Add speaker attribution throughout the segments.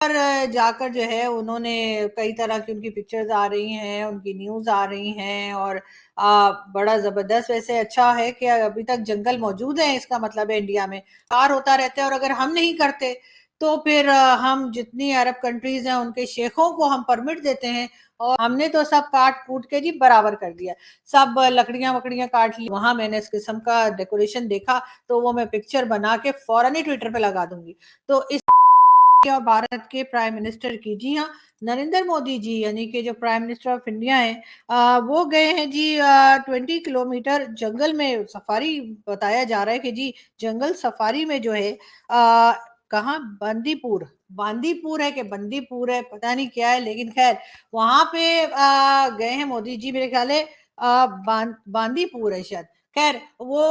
Speaker 1: पर जाकर जो है उन्होंने कई तरह की उनकी पिक्चर्स आ रही हैं, उनकी न्यूज़ आ रही हैं और बड़ा ज़बरदस्त वैसे अच्छा है कि अभी तक जंगल मौजूद हैं, इसका मतलब है इंडिया में। पार होता रहता है और अगर हम नहीं करते, तो फिर हम जितनी अरब कंट्रीज़ हैं, उनके शेखों को हम परमिट देते हैं और हमने तो सब काट-कूट के जी बराबर कर दिया। सब लकड़ियाँ-वकड़ियाँ काट ली। वहाँ मैंने इस किस्म का डेकोरेशन देखा, तो वो मैं पिक्चर बना के फ़ौरन ही ट्विटर पे लगा दूँगी। तो इस और भारत के प्राइम मिनिस्टर की जी हाँ, नरेंद्र मोदी जी यानी कि जो प्राइम मिनिस्टर ऑफ इंडिया हैं, वो गए हैं जी 20 किलोमीटर जंगल में सफारी। बताया जा रहा है कि जी जंगल सफारी में जो है कहाँ बंदीपुर बांदीपुर है कि बंदीपुर है, पता नहीं क्या है, लेकिन खैर वहां पे गए हैं मोदी जी। मेरे ख्याल है बांदीपुर है शायद। खैर वो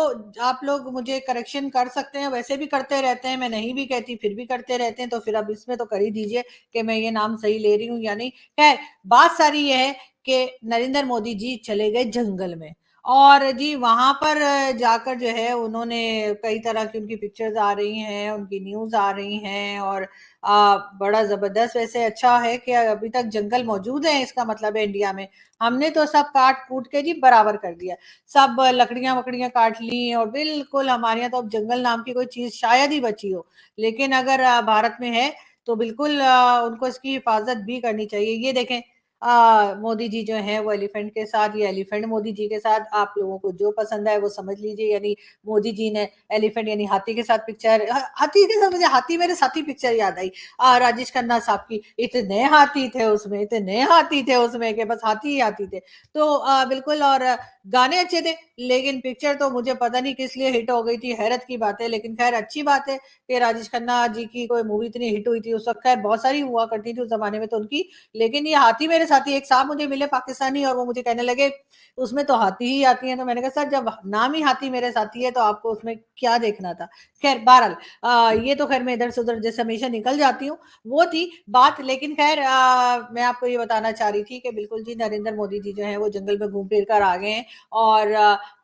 Speaker 1: आप लोग मुझे करेक्शन कर सकते हैं, वैसे भी करते रहते हैं, मैं नहीं भी कहती फिर भी करते रहते हैं, तो फिर अब इसमें तो कर ही दीजिए कि मैं ये नाम सही ले रही हूँ या नहीं। खैर बात सारी ये है कि नरेंद्र मोदी जी चले गए जंगल में और जी वहां पर जाकर जो है उन्होंने कई तरह की उनकी पिक्चर्स आ रही हैं, उनकी न्यूज आ रही हैं और बड़ा जबरदस्त वैसे अच्छा है कि अभी तक जंगल मौजूद है, इसका मतलब है इंडिया में। हमने तो सब काट कूट के जी बराबर कर दिया। सब लकड़ियाँ वकड़ियाँ काट ली और बिल्कुल हमारे यहाँ तो अब जंगल नाम की कोई चीज़ शायद ही बची हो। लेकिन अगर भारत में है तो बिल्कुल उनको इसकी हिफाज़त भी करनी चाहिए। ये देखें मोदी जी जो हैं वो एलिफेंट के साथ, ये एलिफेंट मोदी जी के साथ, आप लोगों को जो पसंद है वो समझ लीजिए। यानी मोदी जी ने एलिफेंट यानी हाथी के साथ पिक्चर हाथी के साथ, मुझे हाथी मेरे साथी पिक्चर याद आई राजेश खन्ना साहब की। इतने हाथी थे उसमें, इतने हाथी थे उसमें कि बस हाथी ही हाथी थे। तो बिल्कुल और गाने अच्छे थे, लेकिन पिक्चर तो मुझे पता नहीं किस लिए हिट हो गई थी, हैरत की बात है। लेकिन खैर अच्छी बात है कि राजेश खन्ना जी की कोई मूवी इतनी हिट हुई थी उस वक्त। खैर बहुत सारी हुआ करती थी उस जमाने में तो उनकी, लेकिन ये हाथी मेरे साथी एक साहब मुझे मिले पाकिस्तानी और वो मुझे कहने लगे उसमें तो हाथी ही आती है। तो मैंने कहा सर जब नाम ही हाथी मेरे साथी है तो आपको उसमें क्या देखना था। खैर बहरहाल ये तो खैर मैं इधर से उधर जैसे हमेशा निकल जाती हूँ, वो थी बात। लेकिन खैर मैं आपको ये बताना चाह रही थी कि बिल्कुल जी नरेंद्र मोदी जी जो है वो जंगल में घूम फिर कर आ गए हैं और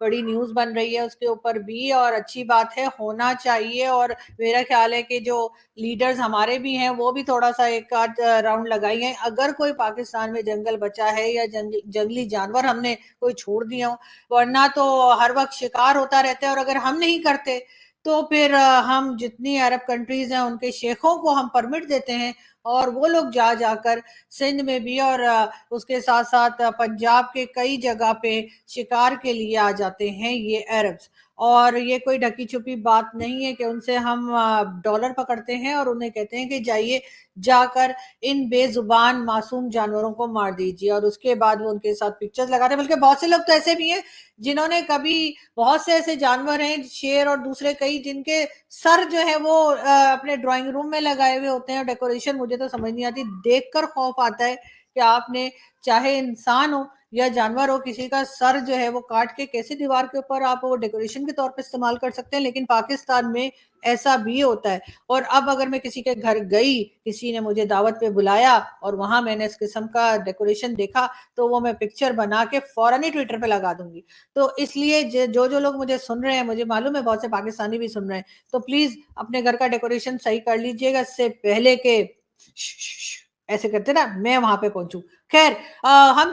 Speaker 1: बड़ी न्यूज बन रही है उसके ऊपर भी और अच्छी बात है, होना चाहिए। और मेरा ख्याल है कि जो लीडर्स हमारे भी हैं वो भी थोड़ा सा एक आध राउंड लगाएंगे। अगर कोई पाकिस्तान में जंगल बचा है या जंगली जानवर हमने कोई छोड़ दिया हो, वरना तो हर वक्त शिकार होता रहता है और अगर हम नहीं करते, तो फिर हम जितनी अरब कंट्रीज हैं उनके शेखों को हम परमिट देते हैं और वो लोग जा जाकर सिंध में भी और उसके साथ साथ पंजाब के कई जगह पे शिकार के लिए आ जाते हैं ये अरब्स। और ये कोई ढकी छुपी बात नहीं है कि उनसे हम डॉलर पकड़ते हैं और उन्हें कहते हैं कि जाइए जाकर इन बेजुबान मासूम जानवरों को मार दीजिए और उसके बाद वो उनके साथ पिक्चर्स लगाते हैं। बल्कि बहुत से लोग तो ऐसे भी हैं जिन्होंने कभी बहुत से ऐसे जानवर हैं, शेर और दूसरे कई, जिनके सर जो है वो अपने ड्राइंग रूम में लगाए हुए होते हैं। डेकोरेशन मुझे तो समझ नहीं आती, देखकर खौफ आता है कि आपने चाहे इंसान हो या जानवर हो, किसी का सर जो है वो काट के कैसे दीवार के ऊपर आप वो डेकोरेशन के तौर पे इस्तेमाल कर सकते हैं। लेकिन पाकिस्तान में ऐसा भी होता है। और अब अगर मैं किसी के घर गई, किसी ने मुझे दावत पे बुलाया और वहां मैंने इस किस्म का डेकोरेशन देखा, तो वो मैं पिक्चर बना के फौरन ही ट्विटर पे लगा दूंगी। तो इसलिए जो जो लोग मुझे सुन रहे हैं, मुझे मालूम है बहुत से पाकिस्तानी भी सुन रहे हैं, तो प्लीज अपने घर का डेकोरेशन सही कर लीजिएगा इससे पहले के ऐसे करते ना मैं वहां पे पहुंचू। खैर हम